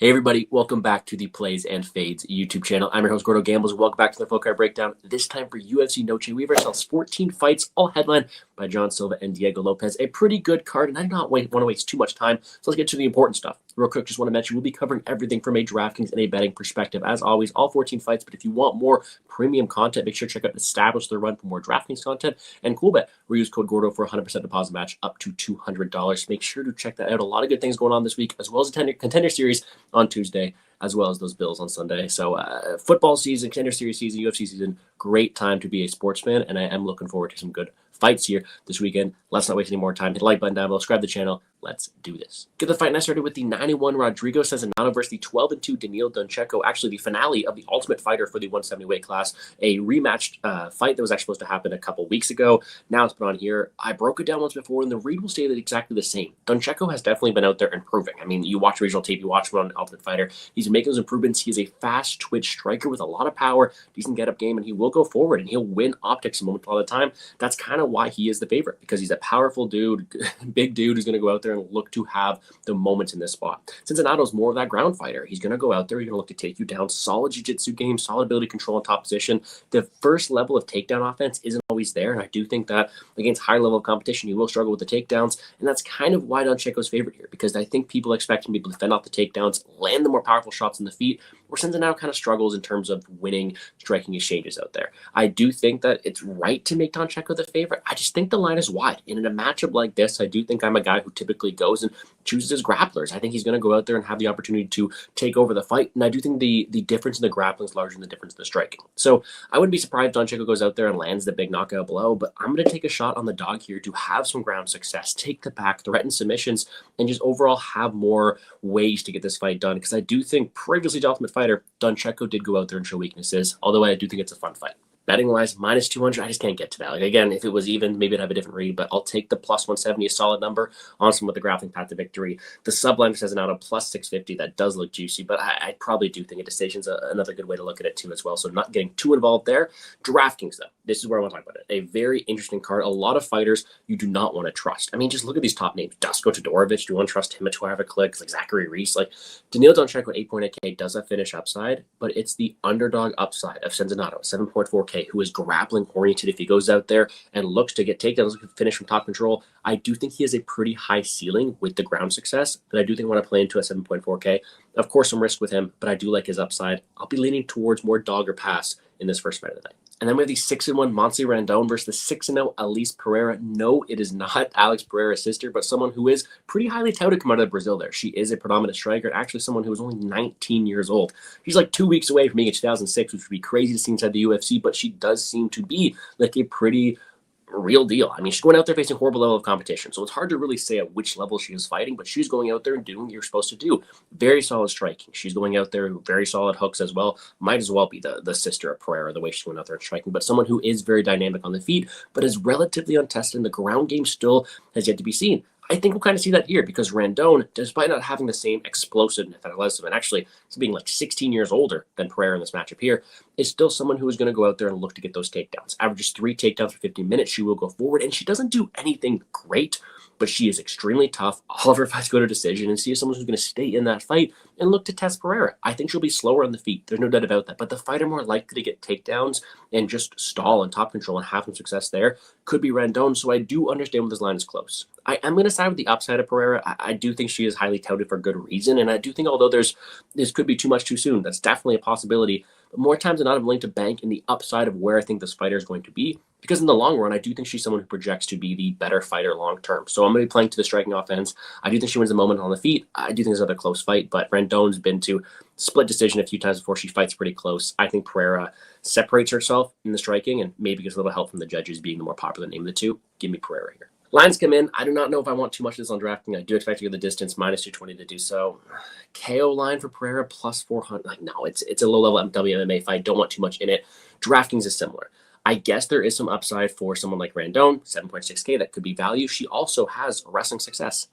Hey everybody, welcome back to the Plays and Fades YouTube channel. I'm your host, Gordo Gambles. Welcome back to the Full Card Breakdown. This time for UFCNoche, we have ourselves 14 fights, all headlined by John Silva and Diego Lopes. A pretty good card, and I do not want to waste too much time, so let's get to the important stuff. Real quick, just want to mention we'll be covering everything from a DraftKings and a betting perspective. As always, all 14 fights, but if you want more premium content, make sure to check out Establish the Run for more DraftKings content. And CoolBet, we use code Gordo for 100% deposit match up to $200. Make sure to check that out. A lot of good things going on this week, as well as a contender series on Tuesday, as well as those Bills on Sunday. So football season, contender series season, UFC season, great time to be a sports fan, and I am looking forward to some good fights here this weekend. Let's not waste any more time. Hit the like button down below, subscribe to the channel. Let's do this. Get the fight night started with the 91 Rodrigo Sezinado versus the 12-2 Daniil Donchenko, actually the finale of the Ultimate Fighter for the 170 weight class, a rematched fight that was actually supposed to happen a couple weeks ago. Now it's put on here. I broke it down once before, and the read will stay exactly the same. Donchenko has definitely been out there improving. I mean, you watch regional tape, you watch him on Ultimate Fighter. He's making those improvements. He's a fast twitch striker with a lot of power, decent get-up game, and he will go forward, and he'll win optics a moment all the time. That's kind of why he is the favorite, because he's a powerful dude, big dude who's going to go out there and look to have the moments in this spot. Sezinato's more of that ground fighter. He's going to go out there, he's going to look to take you down. Solid jiu-jitsu game, solid ability to control in top position. The first level of takedown offense isn't always there, and I do think that against higher level of competition, you will struggle with the takedowns, and that's kind of why Donchenko's favorite here, because I think people expect him to be able to fend off the takedowns, land the more powerful shots in the feet, where Sezinado kind of struggles in terms of winning striking exchanges out there. I do think that it's right to make Donchenko the favorite. I just think the line is wide, and in a matchup like this, I do think I'm a guy who typically goes and chooses his grapplers. I think he's going to go out there and have the opportunity to take over the fight, and I do think the difference in the grappling is larger than the difference in the striking. So I wouldn't be surprised if Donchenko goes out there and lands the big knockout blow, but I'm going to take a shot on the dog here to have some ground success, take the back, threaten submissions, and just overall have more ways to get this fight done, because I do think previously to Ultimate Fighter, Donchenko did go out there and show weaknesses, although I do think it's a fun fight. Betting-wise, minus 200, I just can't get to that. Like, again, if it was even, maybe I'd have a different read, but I'll take the plus 170, a solid number, on some with the grappling path to victory. The subline says out a plus 650, that does look juicy, but I probably do think a decision's another good way to look at it too as well, so not getting too involved there. DraftKings, though, this is where I want to talk about it. A very interesting card. A lot of fighters you do not want to trust. I mean, just look at these top names. Dusko Todorovic, do you want to trust him at 12 clicks? Like Zachary Reese, like Daniil Donchenko at 8.8K does have finish upside, but it's the underdog upside of Sezinado, 7.4K, who is grappling oriented. If he goes out there and looks to get takedowns, finish from top control, I do think he has a pretty high ceiling with the ground success that I do think I want to play into a 7.4K. Of course, some risk with him, but I do like his upside. I'll be leaning towards more dog or pass in this first fight of the night. And then we have the 6-1 Montse Rendon versus the 6-0 Alice Pereira. No, it is not Alex Pereira's sister, but someone who is pretty highly touted come out of Brazil there. She is a predominant striker, actually someone who is only 19 years old. She's like 2 weeks away from being in 2006, which would be crazy to see inside the UFC, but she does seem to be like a pretty real deal. I mean, she's going out there facing a horrible level of competition, so it's hard to really say at which level she is fighting, but she's going out there and doing what you're supposed to do. Very solid striking. She's going out there, very solid hooks as well. Might as well be the sister of Pereira, the way she's going out there and striking, but someone who is very dynamic on the feet, but is relatively untested, and the ground game still has yet to be seen. I think we'll kind of see that here, because Rendon, despite not having the same explosiveness and athleticism, and actually being like 16 years older than Pereira in this matchup here, is still someone who is going to go out there and look to get those takedowns. Averages 3 takedowns for 15 minutes. She will go forward, and she doesn't do anything great, but she is extremely tough. All of her fights go to decision, and she is someone who's going to stay in that fight and look to test Pereira. I think she'll be slower on the feet. There's no doubt about that. But the fighter more likely to get takedowns and just stall and top control and have some success there could be Rendon. So I do understand when this line is close. I am going to side with the upside of Pereira. I do think she is highly touted for good reason, and I do think although this could be too much too soon, that's definitely a possibility. But more times than not, I'm willing to bank in the upside of where I think this fighter is going to be, because in the long run, I do think she's someone who projects to be the better fighter long term. So I'm going to be playing to the striking offense. I do think she wins the moment on the feet. I do think it's another close fight, but Rendon's been to split decision a few times before. She fights pretty close. I think Pereira separates herself in the striking and maybe gets a little help from the judges being the more popular name of the two. Give me Pereira here. Lines come in. I do not know if I want too much of this on DraftKings. I do expect to get the distance, minus 220 to do so. KO line for Pereira, plus 400. Like, no, it's a low-level WMMA fight. Don't want too much in it. DraftKings is similar. I guess there is some upside for someone like Rendon, 7.6K. That could be value. She also has wrestling success.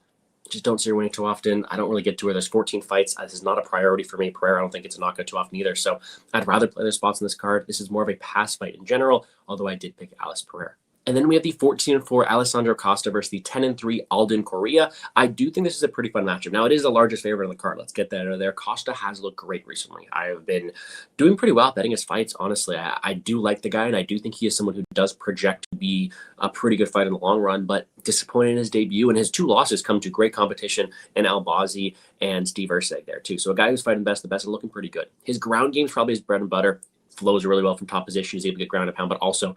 Just don't see her winning too often. I don't really get to her. There's 14 fights. This is not a priority for me. Pereira, I don't think it's a knockout too often either. So I'd rather play other spots in this card. This is more of a pass fight in general, although I did pick Alice Pereira. And then we have the 14-4 Alessandro Costa versus the 10-3 Alden Coria. I do think this is a pretty fun matchup. Now, it is the largest favorite on the card. Let's get that out of there. Costa has looked great recently. I have been doing pretty well betting his fights, honestly. I do like the guy, and I do think he is someone who does project to be a pretty good fight in the long run, but disappointed in his debut, and his 2 losses come to great competition in Albazi and Steve Erceg there, too. So a guy who's fighting the best and looking pretty good. His ground game's probably his bread and butter. Flows really well from top position. He's able to get ground and pound, but also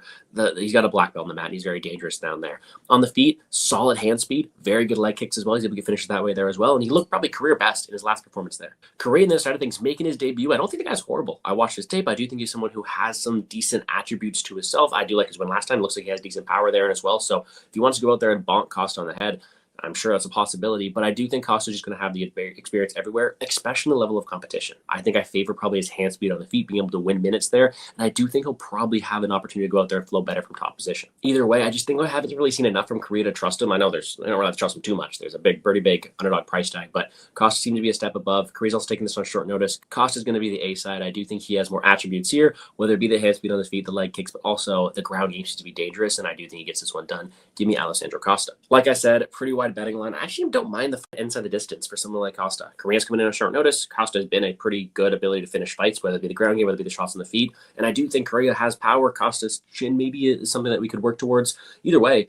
he's got a black belt on the mat, and he's very dangerous down there. On the feet, solid hand speed, very good leg kicks as well. He's able to get finishes that way there as well, and he looked probably career best in his last performance there. Coria on the other side of things, making his debut. I don't think the guy's horrible. I watched his tape. I do think he's someone who has some decent attributes to himself. I do like his win last time. Looks like he has decent power there as well. So if he wants to go out there and bonk Costa on the head, I'm sure that's a possibility, but I do think Costa's just going to have the experience everywhere, especially in the level of competition. I think I favor probably his hand speed on the feet, being able to win minutes there, and I do think he'll probably have an opportunity to go out there and flow better from top position. Either way, I just think I haven't really seen enough from Coria to trust him. I don't really have to trust him too much. There's a pretty big underdog price tag, but Costa seems to be a step above. Coria's also taking this on short notice. Costa's going to be the A side. I do think he has more attributes here, whether it be the hand speed on his feet, the leg kicks, but also the ground game seems to be dangerous, and I do think he gets this one done. Give me Alessandro Costa. Like I said, pretty wide betting line. I actually don't mind the fight inside the distance for someone like Costa. Coria's coming in on short notice. Costa has been a pretty good ability to finish fights, whether it be the ground game, whether it be the shots on the feet. And I do think Coria has power. Costa's chin maybe is something that we could work towards. Either way,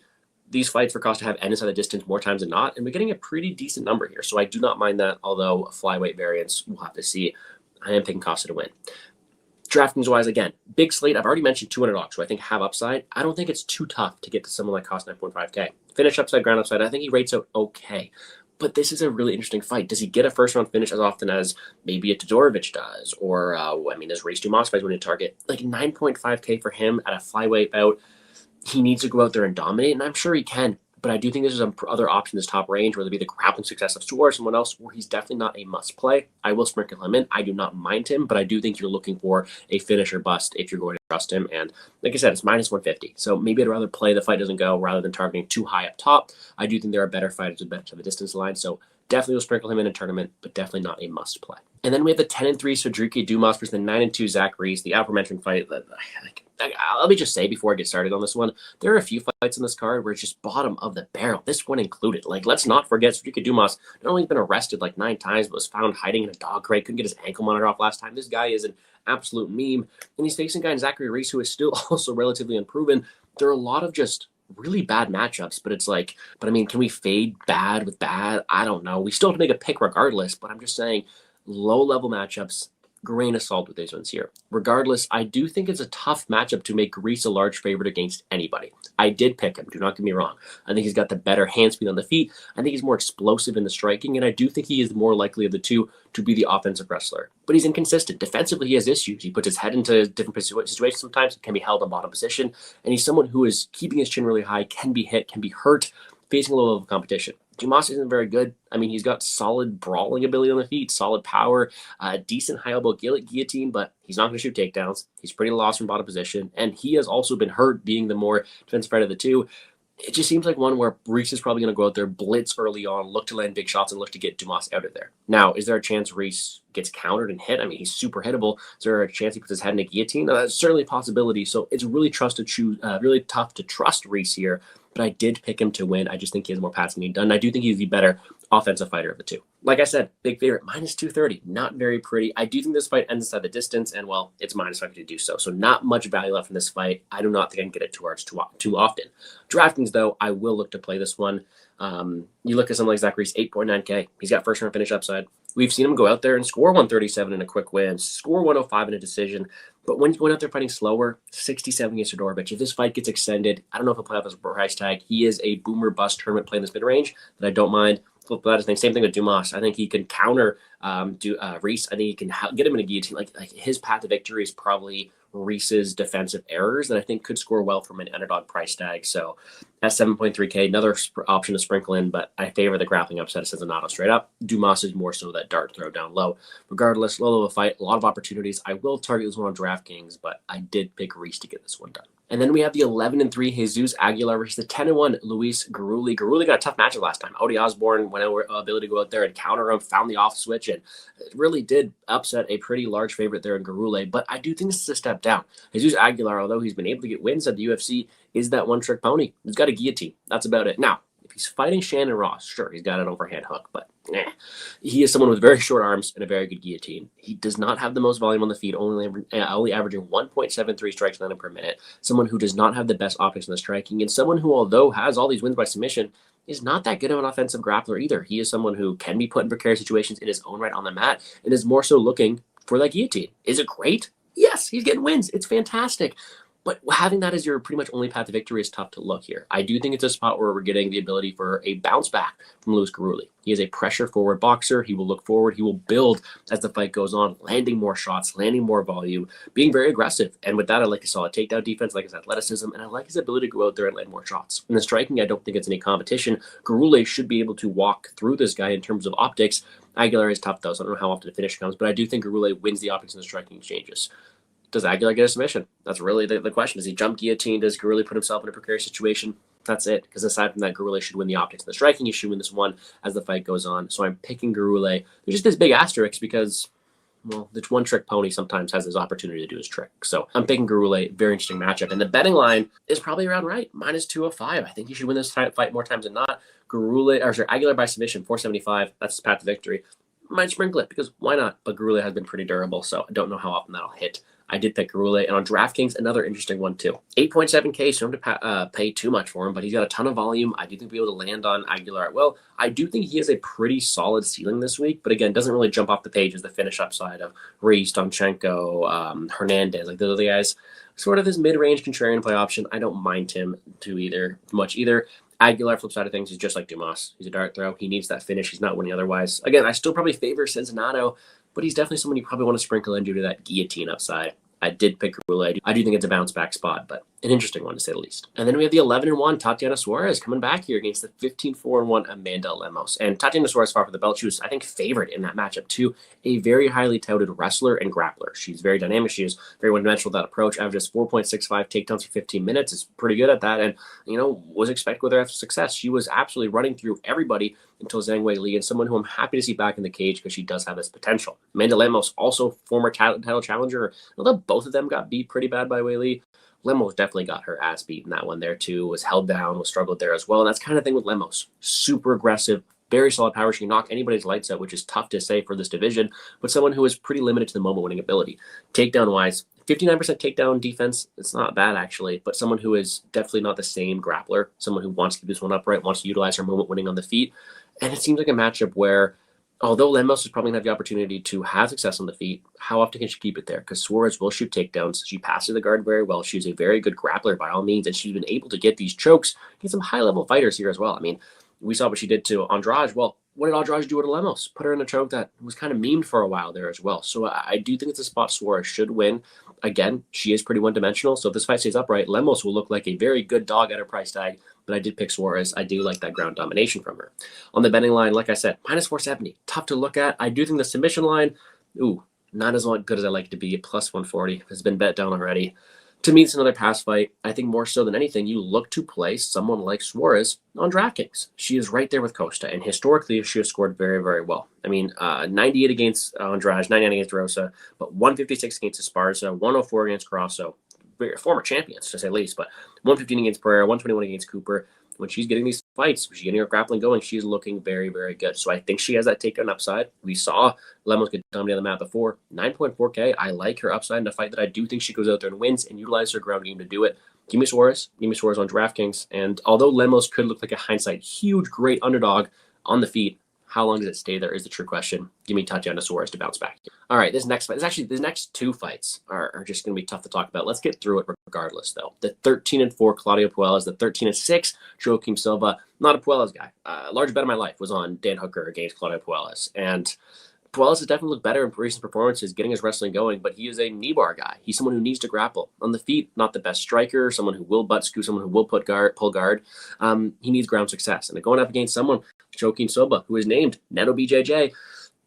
these fights for Costa have end inside the distance more times than not, and we're getting a pretty decent number here. So I do not mind that, although flyweight variance, we'll have to see. I am picking Costa to win. DraftKings wise, again, big slate. I've already mentioned $200, so I think have upside. I don't think it's too tough to get to someone like Costa 9.5K. Finish upside, ground upside. I think he rates out okay. But this is a really interesting fight. Does he get a first-round finish as often as maybe a Todorovic does? Or, does Reese Dumas fight win a target? Like 9.5K for him at a flyweight bout. He needs to go out there and dominate, and I'm sure he can. But I do think there's some other option in this top range, whether it be the grappling success of Suarez or someone else, where he's definitely not a must-play. I will sprinkle him in. I do not mind him, but I do think you're looking for a finish or bust if you're going to trust him. And like I said, it's minus 150. So maybe I'd rather play the fight doesn't go rather than targeting too high up top. I do think there are better fighters with better the distance line. So definitely will sprinkle him in a tournament, but definitely not a must-play. And then we have the 10-3 Cedric Dumas versus the 9-2 Zach Reese, the aforementioned fight. Let me just say before I get started on this one, there are a few fights on this card where it's just bottom of the barrel. This one included. Let's not forget Cedric Dumas not only been arrested 9 times, but was found hiding in a dog crate, couldn't get his ankle monitor off last time. This guy is an absolute meme, and he's facing a guy in Zachary Reese who is still also relatively unproven. There are a lot of just really bad matchups, but it's can we fade bad with bad? I don't know. We still have to make a pick regardless, but I'm just saying low-level matchups, grain of salt with these ones here. Regardless, I do think it's a tough matchup to make Reese a large favorite against anybody. I did pick him, do not get me wrong. I think he's got the better hand speed on the feet. I think he's more explosive in the striking, and I do think he is more likely of the two to be the offensive wrestler. But he's inconsistent. Defensively, he has issues. He puts his head into different situations sometimes, can be held in bottom position, and he's someone who is keeping his chin really high, can be hit, can be hurt, facing a little level of competition. Dumas isn't very good. He's got solid brawling ability on the feet, solid power, decent high elbow guillotine, but he's not going to shoot takedowns. He's pretty lost from bottom position, and he has also been hurt being the more defensive fighter of the two. It just seems like one where Reese is probably going to go out there, blitz early on, look to land big shots, and look to get Dumas out of there. Now, is there a chance Reese gets countered and hit? He's super hittable. Is there a chance he puts his head in a guillotine? That's certainly a possibility. So it's really tough to trust Reese here. But I did pick him to win. I just think he has more passing being done. I do think he's the better offensive fighter of the two. Like I said, big favorite, minus 230. Not very pretty. I do think this fight ends inside the distance, and, it's minus 5 to do so. So not much value left in this fight. I do not think I can get it towards too often. DraftKings, though, I will look to play this one. You look at something like Zach Reese, 8.9K. He's got first-round finish upside. We've seen him go out there and score 137 in a quick win, score 105 in a decision. But when he's going out there fighting slower, 67 against Todorovic. If this fight gets extended, I don't know if he'll play off his price tag. He is a boomer bust tournament play in this mid-range that I don't mind. Flip that thing. Same thing with Dumas. I think he can counter Reese. I think he can get him in a guillotine. Like his path to victory is probably Reese's defensive errors that I think could score well from an underdog price tag. So at 7.3K, another option to sprinkle in, but I favor the grappling upset of Sezinado straight up. Dumas is more so that dart throw down low. Regardless, low level fight, a lot of opportunities. I will target this one on DraftKings, but I did pick Reese to get this one done. And then we have the 11-3 Jesus Aguilar versus the 10-1 Luis Gurule. Gurule got a tough matchup last time. Odie Osborne went over ability to go out there and counter him, found the off switch, and it really did upset a pretty large favorite there in Gurule. But I do think this is a step down. Jesus Aguilar, although he's been able to get wins at the UFC, is that one-trick pony. He's got a guillotine. That's about it. Now, if he's fighting Shannon Ross, sure, he's got an overhand hook, but he is someone with very short arms and a very good guillotine. He does not have the most volume on the feet, only averaging 1.73 strikes per minute. Someone who does not have the best optics in the striking, and someone who, although has all these wins by submission, is not that good of an offensive grappler either. He is someone who can be put in precarious situations in his own right on the mat and is more so looking for that guillotine. Is it great? Yes, he's getting wins. It's fantastic. But having that as your pretty much only path to victory is tough to look here. I do think it's a spot where we're getting the ability for a bounce back from Luis Gurule. He is a pressure forward boxer. He will look forward. He will build as the fight goes on, landing more shots, landing more volume, being very aggressive. And with that, I like a solid takedown defense, like his athleticism, and I like his ability to go out there and land more shots. In the striking, I don't think it's any competition. Gurule should be able to walk through this guy in terms of optics. Aguilar is tough, though, so I don't know how often the finish comes, but I do think Gurule wins the optics in the striking exchanges. Does Aguilar get a submission? That's really the question. Does he jump guillotine? Does Gurule put himself in a precarious situation? That's it. Because aside from that, Gurule should win the optics. The striking, he should win this one as the fight goes on. So I'm picking Gurule. There's just this big asterisk because, well, the one-trick pony sometimes has his opportunity to do his trick. So I'm picking Gurule. Very interesting matchup. And the betting line is probably around right. -205. I think he should win this fight more times than not. Aguilar by submission, 475. That's his path to victory. Might sprinkle it because why not? But Gurule has been pretty durable, so I don't know how often that'll hit. I did pick Gurule, and on DraftKings, another interesting one too. 8.7K, so you don't have to pay too much for him, but he's got a ton of volume. I do think we'll be able to land on Aguilar. Well, I do think he has a pretty solid ceiling this week, but again, doesn't really jump off the page as the finish upside of Reese, Donchenko, Hernandez. Like those are the guys, sort of his mid-range contrarian play option. I don't mind him too much either. Aguilar, flip side of things, is just like Dumas. He's a dart throw. He needs that finish. He's not winning otherwise. Again, I still probably favor Sezinado, but he's definitely someone you probably want to sprinkle in due to that guillotine upside. I did pick Gurule. I do think it's a bounce back spot, but an interesting one to say the least. And then we have the 11-1 Tatiana Suarez coming back here against the 15-4-1 Amanda Lemos. And Tatiana Suarez fought for the belt. She was, I think, favored in that matchup too. A very highly touted wrestler and grappler. She's very dynamic. She is very one-dimensional with that approach. Averages 4.65 takedowns for 15 minutes. Is pretty good at that. And, was expected with her success. She was absolutely running through everybody until Zhang Weili, and someone who I'm happy to see back in the cage because she does have this potential. Amanda Lemos, also former title challenger. Although both of them got beat pretty bad by Weili, Lemos definitely got her ass beat in that one there too, was held down, was struggled there as well. And that's kind of the thing with Lemos. Super aggressive, very solid power. She can knock anybody's lights out, which is tough to say for this division, but someone who is pretty limited to the moment winning ability. Takedown-wise, 59% takedown defense, it's not bad actually, but someone who is definitely not the same grappler, someone who wants to keep this one upright, wants to utilize her moment winning on the feet. And it seems like a matchup where, although Lemos is probably going to have the opportunity to have success on the feet, how often can she keep it there? Because Suarez will shoot takedowns. She passes the guard very well. She's a very good grappler by all means, and she's been able to get these chokes against some high-level fighters here as well. I mean, we saw what she did to Andrade. Well, what did Andrade do to Lemos? Put her in a choke that was kind of memed for a while there as well. So I do think it's a spot Suarez should win. Again, she is pretty one-dimensional, so if this fight stays upright, Lemos will look like a very good dog at her price tag, but I did pick Suarez. I do like that ground domination from her. On the betting line, like I said, -470. Tough to look at. I do think the submission line, not as good as I like it to be. +140 has been bet down already. To me, it's another pass fight. I think more so than anything, you look to play someone like Suarez on DraftKings. She is right there with Costa, and historically, she has scored very, very well. I mean, 98 against Andrade, 99 against Rosa, but 156 against Esparza, 104 against Grasso. Former champions, to say the least, but 115 against Pereira, 121 against Cooper. When she's getting these fights, when she's getting her grappling going, she's looking very, very good. So I think she has that takedown upside. We saw Lemos get dominated on the mat before. 9.4K. I like her upside in a fight that I do think she goes out there and wins and utilizes her ground game to do it. Give me Suarez. Give me Suarez on DraftKings. And although Lemos could look like a hindsight huge, great underdog on the feet, how long does it stay there is the true question. Give me Tatiana Suarez to bounce back. All right, this next fight, these next two fights are just going to be tough to talk about. Let's get through it regardless, though. The 13-4 Claudio Puelles, the 13-6 Joaquim Silva. Not a Puelles guy. Large bet of my life was on Dan Hooker against Claudio Puelles. And Puelles has definitely looked better in recent performances, getting his wrestling going, but he is a knee bar guy. He's someone who needs to grapple. On the feet, not the best striker, someone who will butt scoop, someone who will pull guard. He needs ground success. And going up against someone, Joaquim Silva, who is named Neto BJJ,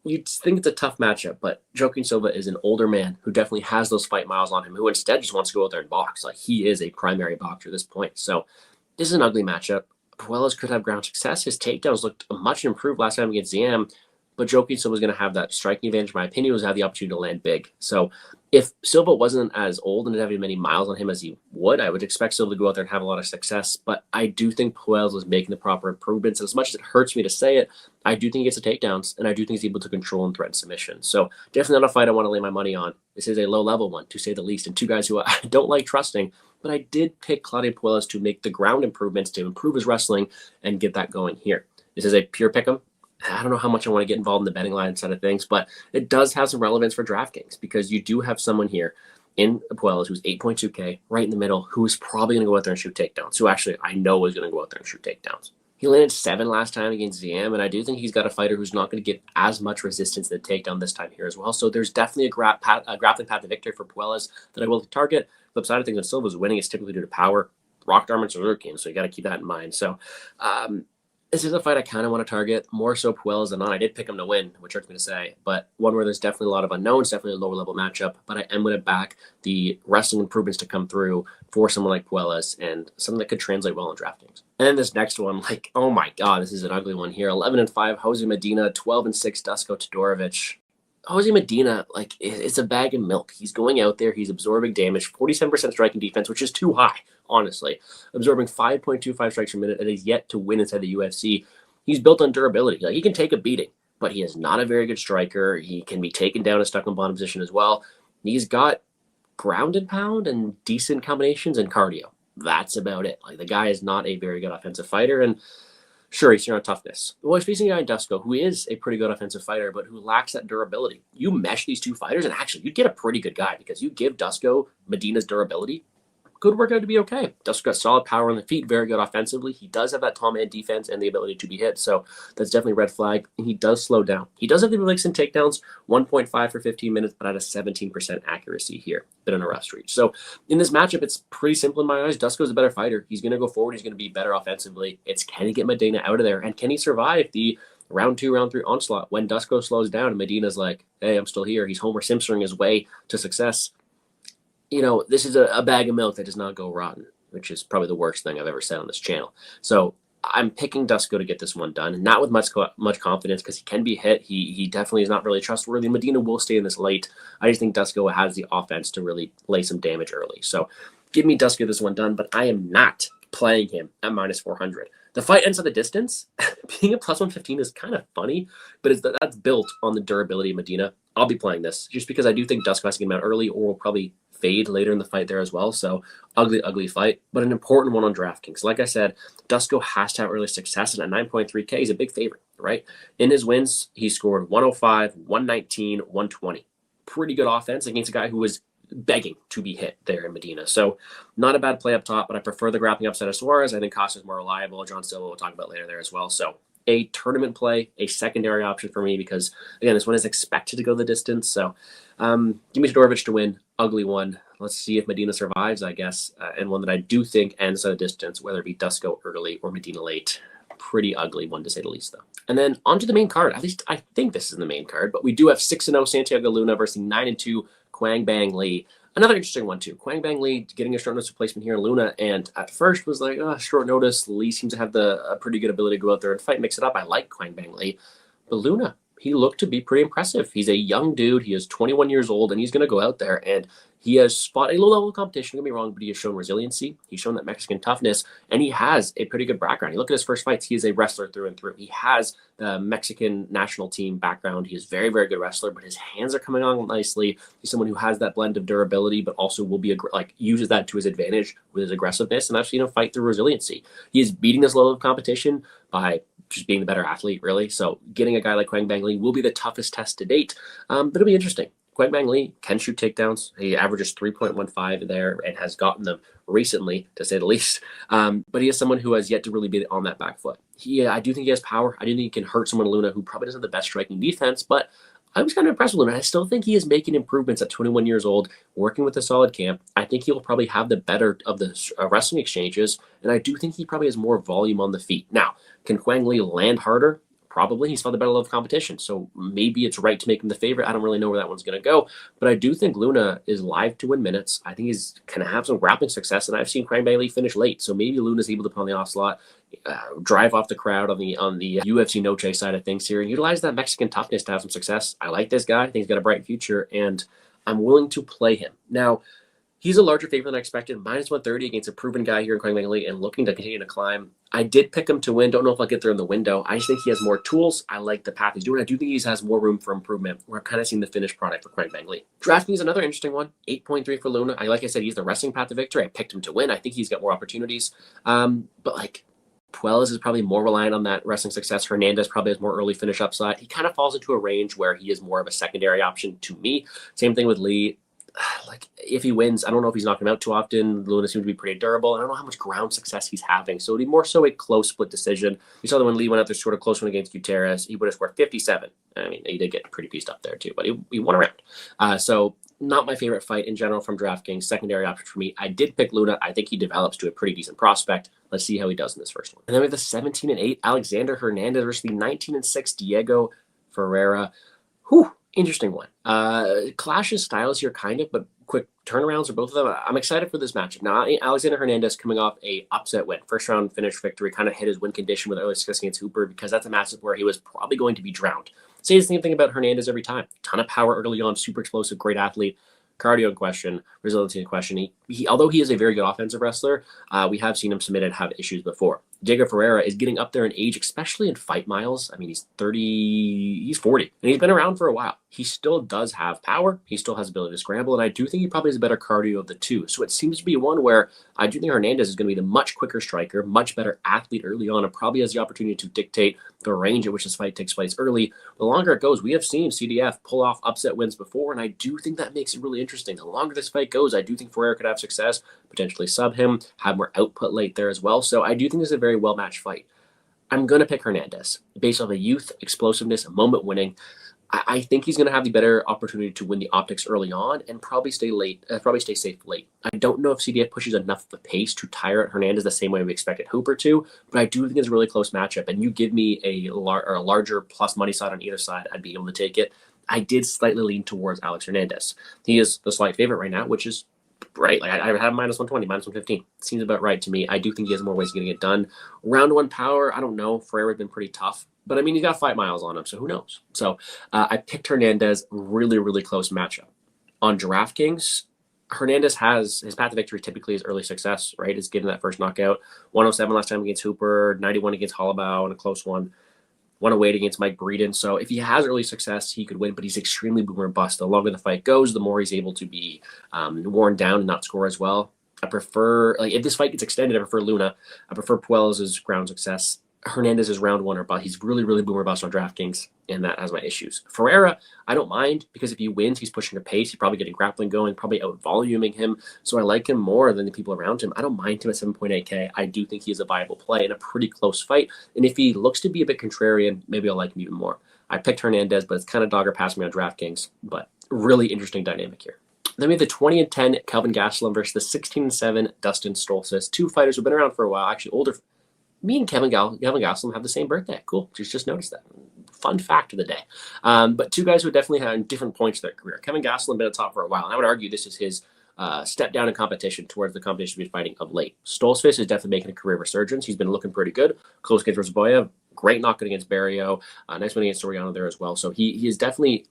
you'd think it's a tough matchup, but Joaquin Silva is an older man who definitely has those fight miles on him, who instead just wants to go out there and box. Like, he is a primary boxer at this point. So this is an ugly matchup. Puelles could have ground success. His takedowns looked much improved last time against Zam, but Joaquin Silva was going to have that striking advantage. My opinion was have the opportunity to land big. So if Silva wasn't as old and didn't have as many miles on him as he would, I would expect Silva to go out there and have a lot of success. But I do think Puelles was making the proper improvements. And as much as it hurts me to say it, I do think he gets the takedowns, and I do think he's able to control and threaten submission. So definitely not a fight I want to lay my money on. This is a low-level one, to say the least, and two guys who I don't like trusting. But I did pick Claudio Puelles to make the ground improvements, to improve his wrestling, and get that going here. This is a pure pick'em. I don't know how much I want to get involved in the betting line side of things, but it does have some relevance for DraftKings because you do have someone here in Puelles who's 8.2K, right in the middle, who's probably going to go out there and shoot takedowns. Who actually I know is going to go out there and shoot takedowns. He landed 7 last time against ZM, and I do think he's got a fighter who's not going to get as much resistance to the takedown this time here as well. So there's definitely a grappling path to victory for Puelles that I will target. The flip side of things, when Silva's winning, is typically due to power. Rocked arm and Suzuki, so you got to keep that in mind. So this is a fight I kind of want to target, more so Puelles than not. I did pick him to win, which hurts me to say, but one where there's definitely a lot of unknowns, definitely a lower level matchup, but I am going to back the wrestling improvements to come through for someone like Puelles and something that could translate well in DraftKings. And then this next one, like, oh my God, this is an ugly one here. 11-5, Jose Medina, 12-6, Dusko Todorovic. Jose Medina, like, it's a bag of milk. He's going out there, he's absorbing damage, 47% striking defense, which is too high, honestly. Absorbing 5.25 strikes per minute and is yet to win inside the UFC. He's built on durability. Like, he can take a beating, but he is not a very good striker. He can be taken down and stuck in bottom position as well. He's got ground and pound and decent combinations and cardio. That's about it. Like, the guy is not a very good offensive fighter, and sure, he's on toughness. Well, he's facing a guy in Dusko who is a pretty good offensive fighter, but who lacks that durability. You mesh these two fighters, and actually, you get a pretty good guy because you give Dusko Medina's durability. Could work out to be okay. Dusko got solid power on the feet, very good offensively. He does have that tall man defense and the ability to be hit, so that's definitely a red flag. And he does slow down. He does have the ability to takedowns, 1.5 for 15 minutes, but at a 17% accuracy here, bit on a rough streak. So in this matchup, it's pretty simple in my eyes. Dusko's a better fighter. He's going to go forward. He's going to be better offensively. It's can he get Medina out of there, and can he survive the round 2, round 3 onslaught when Dusko slows down and Medina's like, hey, I'm still here. He's Homer Simpsoning his way to success. You know, this is a bag of milk that does not go rotten, which is probably the worst thing I've ever said on this channel. So I'm picking Dusko to get this one done, not with much confidence because he can be hit. He definitely is not really trustworthy. Medina will stay in this late. I just think Dusko has the offense to really lay some damage early. So give me Dusko this one done, but I am not playing him at minus 400. The fight ends at the distance. Being a plus 115 is kind of funny, but that's built on the durability of Medina. I'll be playing this just because I do think Dusko has to get him out early or will probably fade later in the fight there as well. So ugly fight, but an important one on DraftKings. Like I said, Dusko has to have early success, and at 9.3K, he's a big favorite, right? In his wins, he scored 105, 119, 120. Pretty good offense against a guy who was begging to be hit there in Medina. So not a bad play up top, but I prefer the grappling upside of Suarez. I think Costa is more reliable. John Silva we'll talk about later there as well. So a tournament play, a secondary option for me because, again, this one is expected to go the distance. So give me Todorovic to win. Ugly one. Let's see if Medina survives, I guess, and one that I do think ends at a distance, whether it be Dusko early or Medina late. Pretty ugly one, to say the least, though. And then on to the main card. At least I think this is the main card, but we do have 6-0 Santiago Luna versus 9-2 Quang Bang Lee. Another interesting one, too. Quang Bang Lee getting a short notice replacement here in Luna, and at first was like, short notice. Lee seems to have a pretty good ability to go out there and fight, mix it up. I like Quang Bang Lee. But Luna, he looked to be pretty impressive. He's a young dude. He is 21 years old, and he's going to go out there, and he has fought a low-level competition, don't get me wrong, but he has shown resiliency. He's shown that Mexican toughness, and he has a pretty good background. You look at his first fights, he is a wrestler through and through. He has the Mexican national team background. He is a very, very good wrestler, but his hands are coming on nicely. He's someone who has that blend of durability, but also will be uses that to his advantage with his aggressiveness and actually fight through resiliency. He is beating this level of competition by just being the better athlete, really. So getting a guy like Quang Bang Lee will be the toughest test to date, but it'll be interesting. Quang Bang Lee can shoot takedowns. He averages 3.15 there and has gotten them recently, to say the least. But he is someone who has yet to really be on that back foot. I do think he has power. I do think he can hurt someone Luna who probably doesn't have the best striking defense, but I was kind of impressed with Luna. I still think he is making improvements at 21 years old, working with a solid camp. I think he will probably have the better of the wrestling exchanges, and I do think he probably has more volume on the feet. Now, can Quang Lee land harder? probably he's found the better level of competition. So maybe it's right to make him the favorite. I don't really know where that one's going to go. But I do think Luna is live to win minutes. I think he's going to have some grappling success. And I've seen Craig Bailey finish late. So maybe Luna's able to put on the off slot, drive off the crowd on the UFCNoche side of things here and utilize that Mexican toughness to have some success. I like this guy. I think he's got a bright future. And I'm willing to play him. Now, he's a larger favorite than I expected. -130 against a proven guy here in Craig Bailey and looking to continue to climb. I did pick him to win. Don't know if I'll get there in the window. I just think he has more tools. I like the path he's doing. I do think he has more room for improvement. We're kind of seeing the finished product for Craig Bailey. DraftKings is another interesting one. 8.3 for Luna. Like I said, he's the wrestling path to victory. I picked him to win. I think he's got more opportunities. But Puelles is probably more reliant on that wrestling success. Hernandez probably has more early finish upside. He kind of falls into a range where he is more of a secondary option to me. Same thing with Lee. If he wins, I don't know if he's knocking him out too often. Luna seems to be pretty durable. I don't know how much ground success he's having. So it'd be more so a close split decision. We saw that when Lee went out there sort of close one against Gutierrez, he would have scored 57. I mean, he did get pretty pieced up there too, but he won around. So not my favorite fight in general from DraftKings. Secondary option for me. I did pick Luna. I think he develops to a pretty decent prospect. Let's see how he does in this first one. And then we have the 17-8 Alexander Hernandez versus the 19-6 Diego Ferreira. Whew. Interesting one. Clashes styles here, kind of, but quick turnarounds are both of them. I'm excited for this matchup. Now, Alexander Hernandez coming off a upset win, first round finish victory, kind of hit his win condition with early success against Hooper because that's a matchup where he was probably going to be drowned. Say the same thing about Hernandez every time. Ton of power early on, super explosive, great athlete. Cardio in question, resiliency in question. Although he is a very good offensive wrestler, we have seen him submit and have issues before. Diego Ferreira is getting up there in age, especially in fight miles. I mean, he's 40, and he's been around for a while. He still does have power. He still has ability to scramble, and I do think he probably has a better cardio of the two. So it seems to be one where I do think Hernandez is going to be the much quicker striker, much better athlete early on, and probably has the opportunity to dictate the range at which this fight takes place early. The longer it goes, we have seen CDF pull off upset wins before, and I do think that makes it really interesting. The longer this fight goes, I do think Ferreira could have success, potentially sub him, have more output late there as well. So I do think this is a very well-matched fight. I'm going to pick Hernandez based on the youth, explosiveness, moment winning. I think he's going to have the better opportunity to win the optics early on and probably stay safe late. I don't know if CDF pushes enough of the pace to tire at Hernandez the same way we expected Hooper to, but I do think it's a really close matchup. And you give me a larger plus money side on either side, I'd be able to take it. I did slightly lean towards Alex Hernandez. He is the slight favorite right now, which is right. I have -120, -115. Seems about right to me. I do think he has more ways of getting it done. Round one power, I don't know. Ferreira's been pretty tough. But I mean, he's got 5 miles on him, so who knows? So I picked Hernandez, really, really close matchup. On DraftKings, Hernandez has his path to victory typically is early success, right? Is getting that first knockout. 107 last time against Hooper, 91 against Holloway in a close one. 108 against Mike Breeden. So if he has early success, he could win, but he's extremely boomer bust. The longer the fight goes, the more he's able to be worn down and not score as well. I prefer, if this fight gets extended, I prefer Luna. I prefer Puelles' ground success. Hernandez is round one or bust. He's really, really boomer bust on DraftKings, and that has my issues. Ferreira, I don't mind because if he wins, he's pushing a pace. He's probably getting grappling going, probably out-voluming him. So I like him more than the people around him. I don't mind him at 7.8K. I do think he is a viable play in a pretty close fight. And if he looks to be a bit contrarian, maybe I'll like him even more. I picked Hernandez, but it's kind of dogger passing me on DraftKings. But really interesting dynamic here. Then we have the 20-10 Kelvin Gastelum versus the 16-7 Dustin Stoltzfus. Two fighters who've been around for a while, actually older. Me and Kelvin Gastelum have the same birthday. Cool. Just noticed that. Fun fact of the day. But two guys who definitely had different points of their career. Kelvin Gastelum been at top for a while, and I would argue this is his step down in competition towards the competition he's been fighting of late. Stoltzfus is definitely making a career resurgence. He's been looking pretty good. Close against Rosaboya. Great knockout against Barrio. Nice win against Soriano there as well. So he is definitely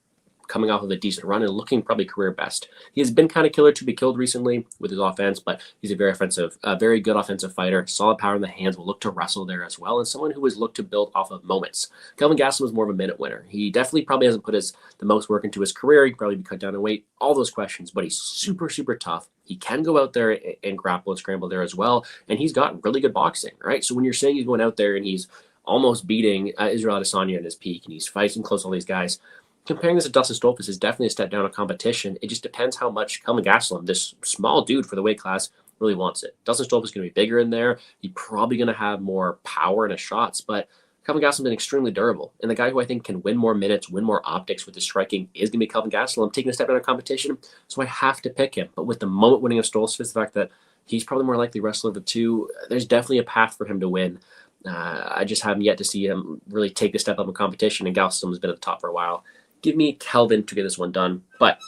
coming off of a decent run and looking probably career best. He has been kind of killer to be killed recently with his offense, but he's a very good offensive fighter, solid power in the hands, will look to wrestle there as well, and someone who has looked to build off of moments. Kelvin Gastelum is more of a minute winner. He definitely probably hasn't put the most work into his career. He could probably be cut down in weight, all those questions, but he's super, super tough. He can go out there and grapple and scramble there as well, and he's got really good boxing, right? So when you're saying he's going out there and he's almost beating Israel Adesanya at his peak, and he's fighting close to all these guys, comparing this to Dustin Stoltzfus is definitely a step down in competition. It just depends how much Kelvin Gastelum, this small dude for the weight class, really wants it. Dustin Stoltzfus is going to be bigger in there. He's probably going to have more power in his shots, but Kelvin Gastelum has been extremely durable. And the guy who I think can win more minutes, win more optics with his striking is going to be Kelvin Gastelum, taking a step down in competition. So I have to pick him. But with the moment winning of Stoltzfus, the fact that he's probably more likely wrestler of the two, there's definitely a path for him to win. I just haven't yet to see him really take the step up in competition, and Gastelum has been at the top for a while. Give me Kelvin to get this one done, but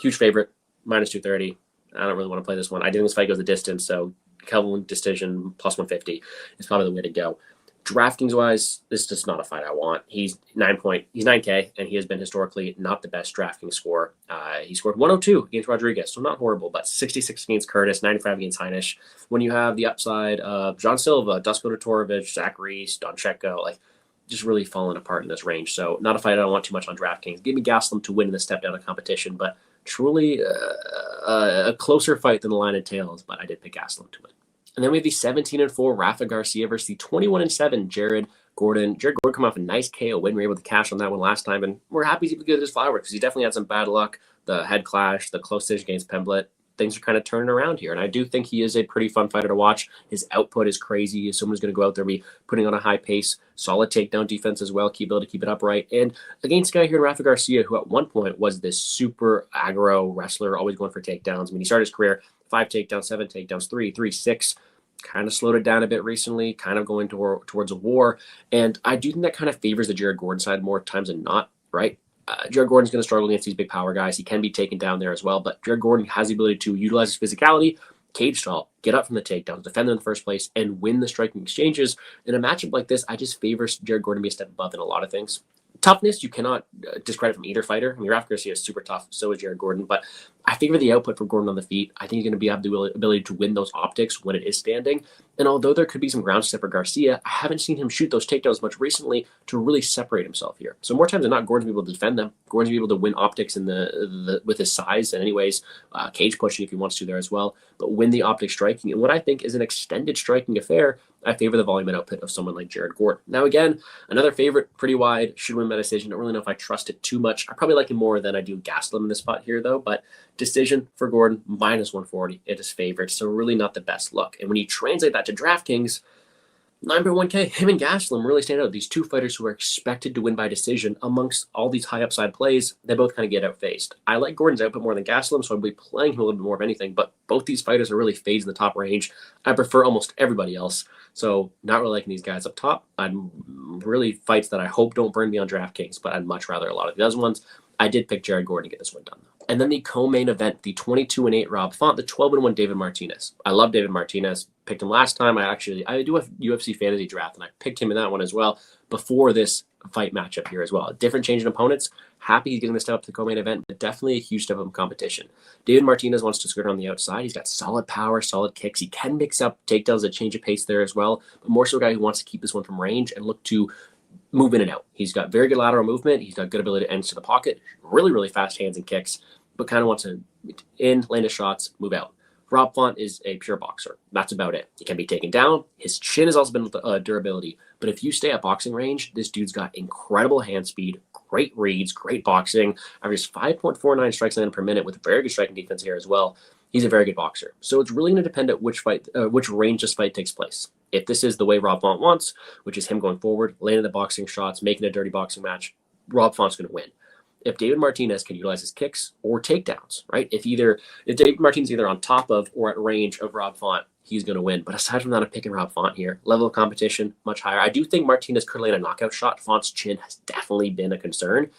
huge favorite, minus 230. I don't really want to play this one. I do think this fight goes the distance, so Kelvin decision plus 150 is probably the way to go. DraftKings wise, this is just not a fight I want. He's 9K, and he has been historically not the best DraftKings score. He scored 102 against Rodriguez, so not horrible, but 66 against Curtis, 95 against Heinisch. When you have the upside of John Silva, Dusko Todorovic, Zach Reese, Donchenko, like just really falling apart in this range. So not a fight I don't want too much on DraftKings. Give me Gastelum to win in the step down of competition, but truly a closer fight than the line entails. But I did pick Gastelum to win. And then we have the 17-4 Rafa Garcia versus the 21-7 Jared Gordon. Jared Gordon come off a nice KO win. We were able to cash on that one last time, and we're happy to get his flower because he definitely had some bad luck. The head clash, the close decision against Pemblet. Things are kind of turning around here, and I do think he is a pretty fun fighter to watch. His output is crazy. Someone's going to go out there, be putting on a high pace, solid takedown defense as well, able to keep it upright. And against a guy here, Rafa Garcia, who at one point was this super aggro wrestler, always going for takedowns. I mean, he started his career 5 takedowns, 7 takedowns, 3, 6. Kind of slowed it down a bit recently, kind of going towards a war. And I do think that kind of favors the Jared Gordon side more times than not, right? Jared Gordon's going to struggle against these big power guys. He can be taken down there as well, but Jared Gordon has the ability to utilize his physicality, cage stall, get up from the takedowns, defend them in the first place, and win the striking exchanges. In a matchup like this, I just favor Jared Gordon to be a step above in a lot of things. Toughness, you cannot discredit from either fighter. I mean, Rafa Garcia is super tough, so is Jared Gordon, but I favor the output for Gordon on the feet. I think he's going to have the ability to win those optics when it is standing. And although there could be some ground step for Garcia, I haven't seen him shoot those takedowns much recently to really separate himself here. So more times than not, Gordon's be able to defend them. Gordon's be able to win optics in the with his size and anyways, cage pushing if he wants to there as well, but win the optic striking. And what I think is an extended striking affair, I favor the volume and output of someone like Jared Gordon. Now, again, another favorite, pretty wide, should win by decision. Don't really know if I trust it too much. I probably like him more than I do Gastelum in this spot here, though. But decision for Gordon, minus 140. It is favored, so really not the best look. And when you translate that to DraftKings, 9.1K, him and Gastelum really stand out. These two fighters who are expected to win by decision amongst all these high upside plays, they both kind of get outfaced. I like Gordon's output more than Gastelum, so I'll be playing him a little bit more of anything, but both these fighters are really fades in the top range. I prefer almost everybody else, so not really liking these guys up top. I'm really fights that I hope don't burn me on DraftKings, but I'd much rather a lot of the other ones. I did pick Jared Gordon to get this one done, though. And then the co-main event, the 22-8 Rob Font, the 12-1 David Martinez. I love David Martinez. Picked him last time. I do a UFC fantasy draft, and I picked him in that one as well before this fight matchup here as well. A different change in opponents. Happy he's getting the step up to the co-main event, but definitely a huge step up in competition. David Martinez wants to skirt on the outside. He's got solid power, solid kicks. He can mix up takedowns that change of pace there as well, but more so a guy who wants to keep this one from range and look to move in and out. He's got very good lateral movement. He's got good ability to enter the pocket, really, really fast hands and kicks, but kind of wants to land his shots, move out. Rob Font is a pure boxer. That's about it. He can be taken down. His chin has also been durability. But if you stay at boxing range, this dude's got incredible hand speed, great reads, great boxing, averages 5.49 strikes per minute with very good striking defense here as well. He's a very good boxer. So it's really going to depend at which range this fight takes place. If this is the way Rob Font wants, which is him going forward, landing the boxing shots, making a dirty boxing match, Rob Font's going to win. If David Martinez can utilize his kicks or takedowns, right? If David Martinez is either on top of or at range of Rob Font, he's going to win. But aside from that, I'm picking Rob Font here. Level of competition, much higher. I do think Martinez could land a knockout shot. Font's chin has definitely been a concern.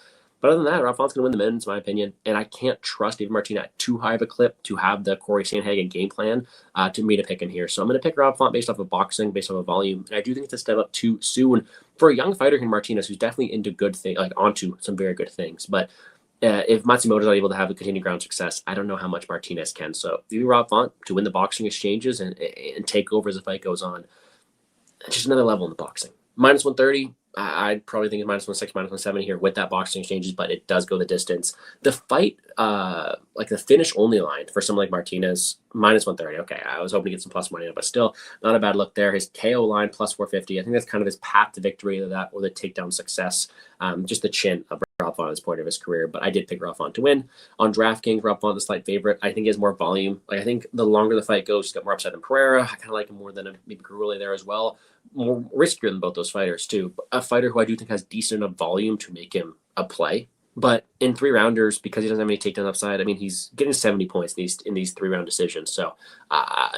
But other than that, Rob Font's going to win the men's, in my opinion. And I can't trust David Martinez at too high of a clip to have the Coria Sandhagen game plan to me to pick him here. So I'm going to pick Rob Font based off of boxing, based off of volume. And I do think it's a step up too soon for a young fighter in Martinez who's definitely into good things, like onto some very good things. But if Matsumoto's not able to have a continued ground success, I don't know how much Martinez can. So maybe Rob Font to win the boxing exchanges and take over as the fight goes on. Just another level in the boxing. Minus 130, I'd probably think it's minus 160, minus 170 here with that boxing exchanges, but it does go the distance. The fight, like the finish only line for someone like Martinez, minus 130. Okay, I was hoping to get some plus money, but still not a bad look there. His KO line plus 450. I think that's kind of his path to victory, either that or the takedown success. Just the chin of Rob Font at this point of his career, but I did pick Rob Font to win. On DraftKings, Rob Font the slight favorite. I think he has more volume. Like, I think the longer the fight goes, he's got more upside than Pereira. I kind of like him more than maybe Gurule there as well. More riskier than both those fighters too. But a fighter who I do think has decent enough volume to make him a play. But in 3-rounders, because he doesn't have any takedown upside, I mean, he's getting 70 points in these 3-round decisions. So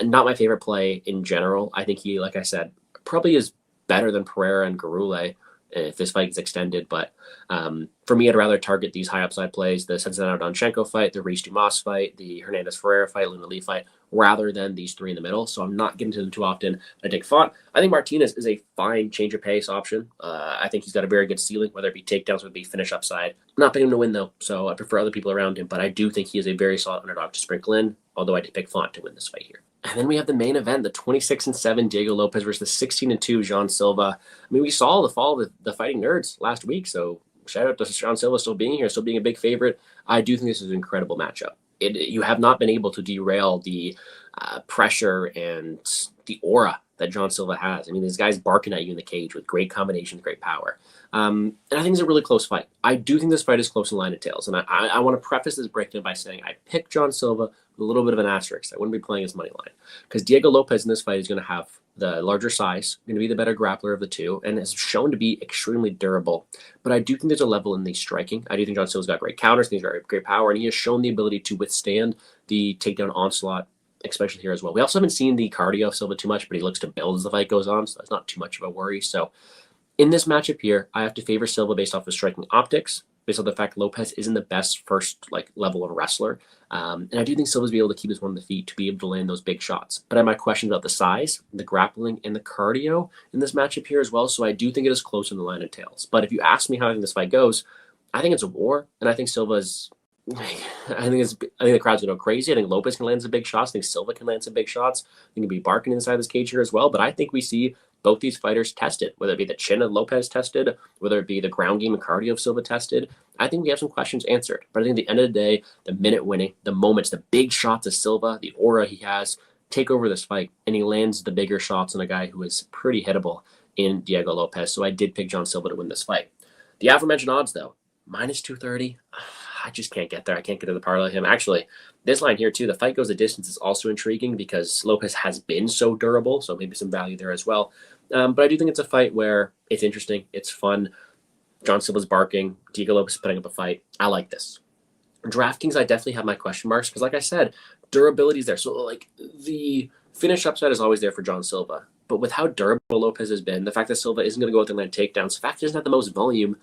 not my favorite play in general. I think he, like I said, probably is better than Pereira and Gurule if this fight is extended. But for me, I'd rather target these high upside plays, the Sezinado Donchenko fight, the Reese Dumas fight, the Hernandez Ferreira fight, Luna Lee fight, rather than these three in the middle. So I'm not getting to them too often. I take Font. I think Martinez is a fine change of pace option. I think he's got a very good ceiling, whether it be takedowns or be finish upside. I'm not picking him to win, though, so I prefer other people around him. But I do think he is a very solid underdog to sprinkle in, although I did pick Font to win this fight here. And then we have the main event, the 26-7 Diego Lopes versus the 16-2 Jean Silva. I mean, we saw the fall of the Fighting Nerds last week, so shout out to Jean Silva still being here, still being a big favorite. I do think this is an incredible matchup. You have not been able to derail the pressure and the aura that Jean Silva has. I mean, this guy's barking at you in the cage with great combinations, great power. And I think it's a really close fight. I do think this fight is close in line of tails. And I want to preface this breakdown by saying I picked Jean Silva with a little bit of an asterisk. I wouldn't be playing his money line because Diego Lopes in this fight is going to have the larger size, going to be the better grappler of the two, and is shown to be extremely durable. But I do think there's a level in the striking. I do think Jean Silva's got great counters, he's got great power, and he has shown the ability to withstand the takedown onslaught, especially here as well. We also haven't seen the cardio of Silva too much, but he looks to build as the fight goes on, so that's not too much of a worry. So in this matchup here, I have to favor Silva based off of striking optics, based on the fact Lopes isn't the best first level of wrestler. And I do think Silva's be able to keep his one on the feet to be able to land those big shots. But I have my questions about the size, the grappling, and the cardio in this matchup here as well. So I do think it is close in the line of tails. But if you ask me how I think this fight goes, I think it's a war, and I think Silva's. I think the crowd's gonna go crazy. I think Lopes can land some big shots. I think Silva can land some big shots. I think he'll be barking inside this cage here as well. But I think we see both these fighters tested, whether it be the chin of Lopes tested, whether it be the ground game and cardio of Silva tested. I think we have some questions answered. But I think at the end of the day, the minute winning, the moments, the big shots of Silva, the aura he has, take over this fight, and he lands the bigger shots on a guy who is pretty hittable in Diego Lopes. So I did pick Jean Silva to win this fight. The aforementioned odds, though, minus 230. I just can't get there. I can't get to the parlay him. Actually, this line here, too, the fight goes the distance is also intriguing because Lopes has been so durable, so maybe some value there as well. But I do think it's a fight where it's interesting, it's fun. Jean Silva's barking, Diego Lopes is putting up a fight. I like this. DraftKings, I definitely have my question marks because, like I said, durability is there. So, the finish upside is always there for Jean Silva. But with how durable Lopes has been, the fact that Silva isn't going to go out there and land takedowns, the fact he doesn't have the most volume,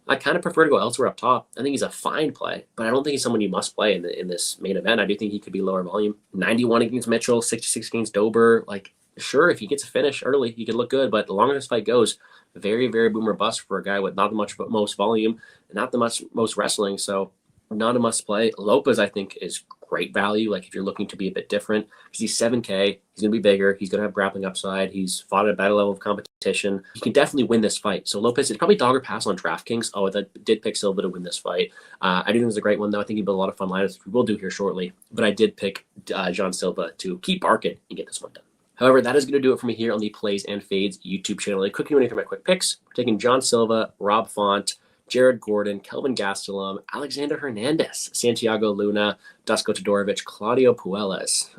I kind of prefer to go elsewhere up top. I think he's a fine play, but I don't think he's someone you must play in this main event. I do think he could be lower volume. 91 against Mitchell, 66 against Dober. Sure, if he gets a finish early, he could look good, but the longer this fight goes, very, very boom or bust for a guy with not the most volume, not the most wrestling, so not a must play. Lopes, I think, is great value, if you're looking to be a bit different, because he's 7K, he's going to be bigger, he's going to have grappling upside, he's fought at a better level of competition. He can definitely win this fight. So Lopes is probably dog or pass on DraftKings. Oh, I did pick Silva to win this fight. I do think it's a great one, though. I think he built a lot of fun lineups, which we will do here shortly, but I did pick Jean Silva to keep barking and get this one done. However, that is going to do it for me here on the Plays and Fades YouTube channel. A quick running through my quick picks. We're taking Jean Silva, Rob Font, Jared Gordon, Kelvin Gastelum, Alexander Hernandez, Santiago Luna, Dusko Todorovic, Claudio Puelles,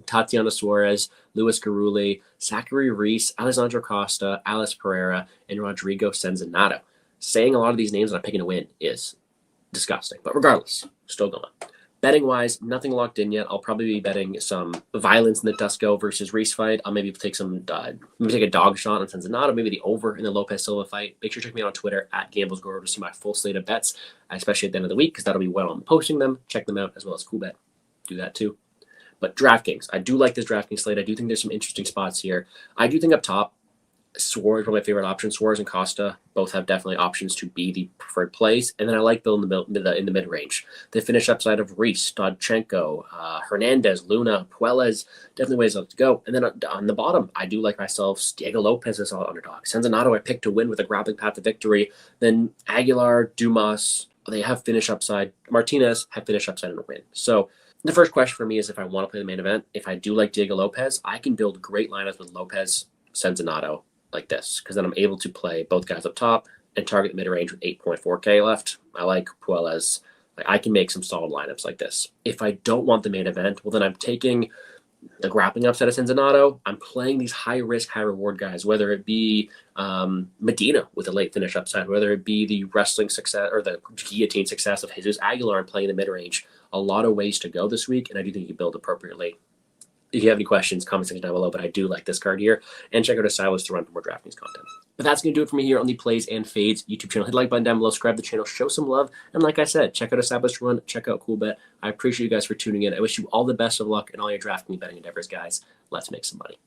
Tatiana Suarez, Luis Gurule, Zachary Reese, Alessandro Costa, Alice Pereira, and Rodrigo Sezinado. Saying a lot of these names and I'm picking a win is disgusting. But regardless, still going. Betting-wise, nothing locked in yet. I'll probably be betting some violence in the Dusko versus Reese fight. I'll maybe take a dog shot on Sezinado, maybe the over in the Lopes-Silva fight. Make sure to check me out on Twitter @GamblesGuru to see my full slate of bets, especially at the end of the week, because that'll be when I'm posting them. Check them out, as well as CoolBet. Do that too. But DraftKings, I do like this DraftKings slate. I do think there's some interesting spots here. I do think up top, Suarez is one of my favorite options. Suarez and Costa both have definitely options to be the preferred plays. And then I like Bill in the mid-range. The finish upside of Reese, Donchenko, Hernandez, Luna, Puelles, definitely ways up to go. And then on the bottom, I do like myself Diego Lopes as all underdog. Sezinado I picked to win with a grappling path to victory. Then Aguilar, Dumas, they have finish upside. Martinez have finish upside and a win. So the first question for me is if I want to play the main event. If I do like Diego Lopes, I can build great lineups with Lopes, Sezinado, like this, because then I'm able to play both guys up top and target the mid-range with 8.4K left. I like Puelles. I can make some solid lineups like this. If I don't want the main event, well, then I'm taking the grappling upside of Sezinado. I'm playing these high-risk, high-reward guys, whether it be Medina with a late finish upside, whether it be the wrestling success or the guillotine success of Jesus Aguilar and playing the mid-range. A lot of ways to go this week, and I do think you build appropriately. if you have any questions, comment section down below. But I do like this card here. And check out Established to run for more DraftKings content. But that's going to do it for me here on the Plays and Fades YouTube channel. Hit the like button down below, subscribe to the channel, show some love. And like I said, check out Established Run, check out Cool Bet. I appreciate you guys for tuning in. I wish you all the best of luck in all your DraftKings betting endeavors, guys. Let's make some money.